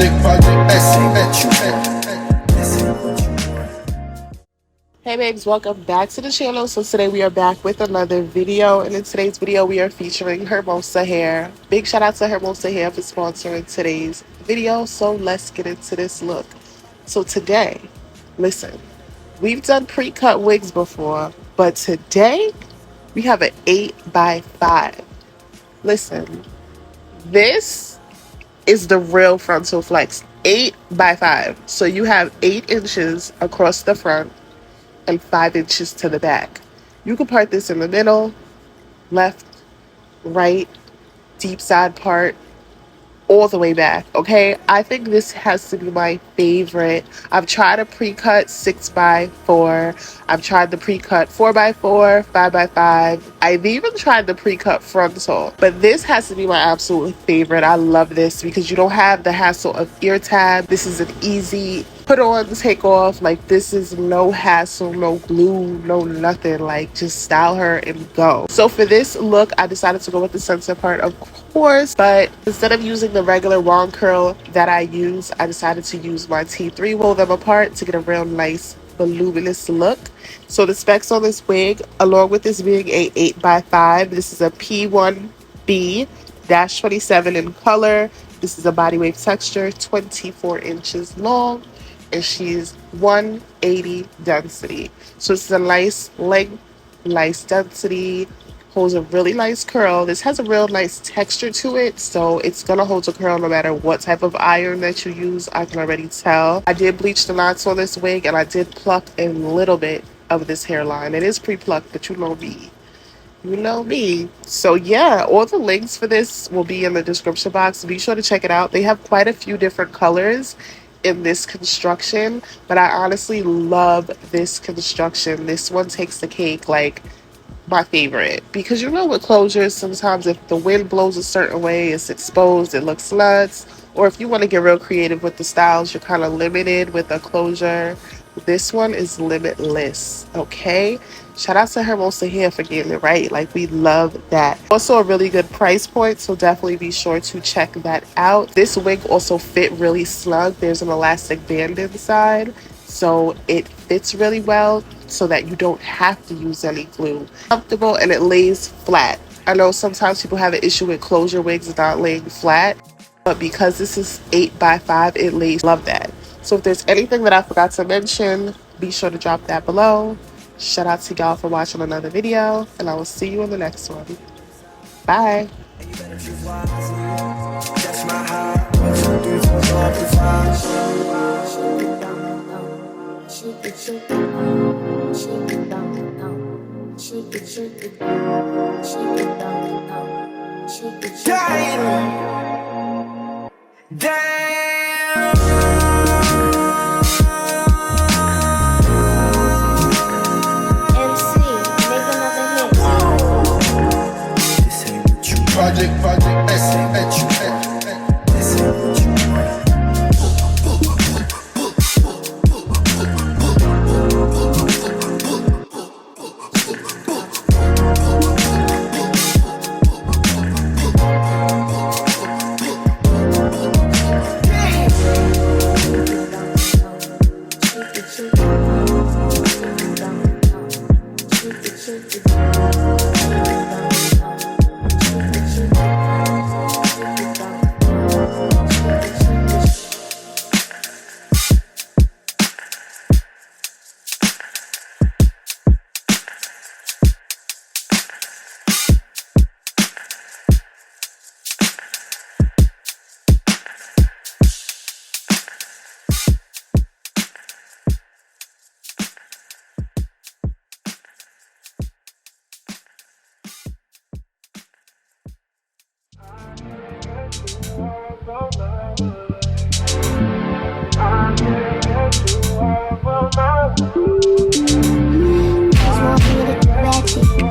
Hey babes, welcome back to the channel. So today we are back with another video, and in today's video we are featuring Hermosa hair. Big shout out to Hermosa hair for sponsoring today's video. So let's get into this look. So today, listen, we've done pre-cut wigs before, but today we have an 8x5. Listen, this is the real frontal flex. 8x5. So you have 8 inches across the front and 5 inches to the back. You can part this in the middle, left, right, deep side part, all the way back. Okay, I think this has to be my favorite. I've tried a pre-cut 6x4. I've tried the pre-cut 4x4, 5x5. I've even tried the pre-cut frontal, but this has to be my absolute favorite. I love this because you don't have the hassle of ear tab. This is an easy put on, take off. Like, this is no hassle, no glue, no nothing. Like, just style her and go. So for this look, I decided to go with the center part, of course, but instead of using the regular wand curl that I use, I decided to use my T3, roll them apart to get a real nice voluminous look. So the specs on this wig, along with this being a 8x5, this is a P1B-27 in color. This is a body wave texture, 24 inches long, and she's 180 density. So this is a nice length, nice density, holds a really nice curl. This has a real nice texture to it, so it's gonna hold a curl no matter what type of iron that you use. I can already tell. I did bleach the knots on this wig, and I did pluck a little bit of this hairline. It is pre-plucked, but you know me. You know me. So yeah, all the links for this will be in the description box. Be sure to check it out. They have quite a few different colors in this construction, but I honestly love this construction. This one takes the cake, like my favorite, because you know with closures, sometimes if the wind blows a certain way, it's exposed, it looks nuts. Or if you want to get real creative with the styles, you're kind of limited with a closure. This one is limitless. Okay, shout out to Hermosa hair for getting it right. Like, we love that. Also a really good price point, so definitely be sure to check that out. This wig also fit really snug. There's an elastic band inside, so it fits really well so that you don't have to use any glue. Comfortable, and it lays flat. I know sometimes people have an issue with closure wigs not laying flat, but because this is 8x5, it lays. Love that. So if there's anything that I forgot to mention, be sure to drop that below. Shout out to y'all for watching another video, and I will see you in the next one. Bye.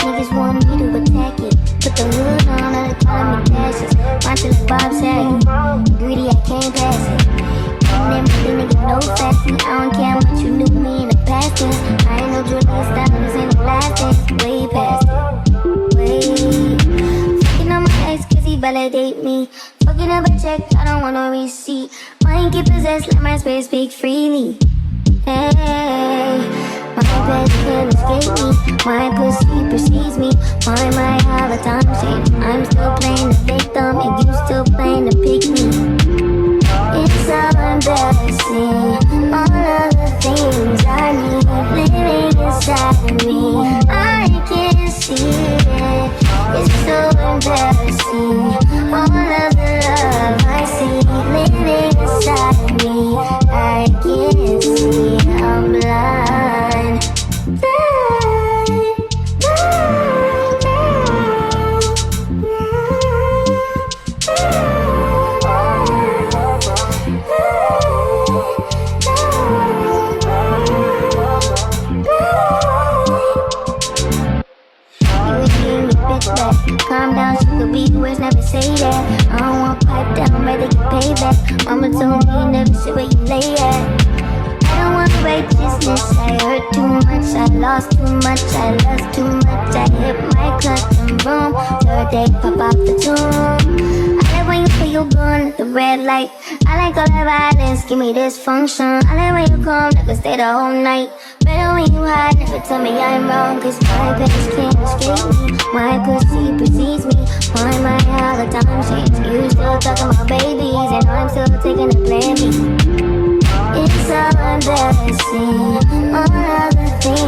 Niggas want me to attack it. Put the hood on all the time and passes. My till the Bob sagging. Greedy, I can't pass it. Ain't them nigga no fasting. I don't care how much you knew me in the past tense. I ain't no Jordan stylers in the last dance. Way past it. Way. Fucking on my ex cause he validate me. Fucking never checked, I don't want no receipt. Mind get possessed, let my space speak freely. Hey, my bed can't escape me. My pussy precedes me. My, how the time change. I'm still playing the victim and you still playing the pick me. It's so embarrassing. All of the things I need living inside of me. I can't see it. It's so embarrassing. All of the love I see living inside of me. I can't see it. I'm blind. Calm down, she could be words, never say that. I don't want pipe down, rather get payback. Mama told me never sit where you lay at. I don't want righteousness, I hurt too much, I lost too much, I lost too much. I hit my clutch and boom, third day pop out the tomb. I like when you feel your gun, the red light. I like all that violence, give me dysfunction. I like when you come, never stay the whole night. Better when you hide, never tell me I'm wrong, cause my past can't escape me. My pussy precedes me. My, how the time change. You still talking about babies, and I'm still taking a plan B. It's so embarrassing. All of the things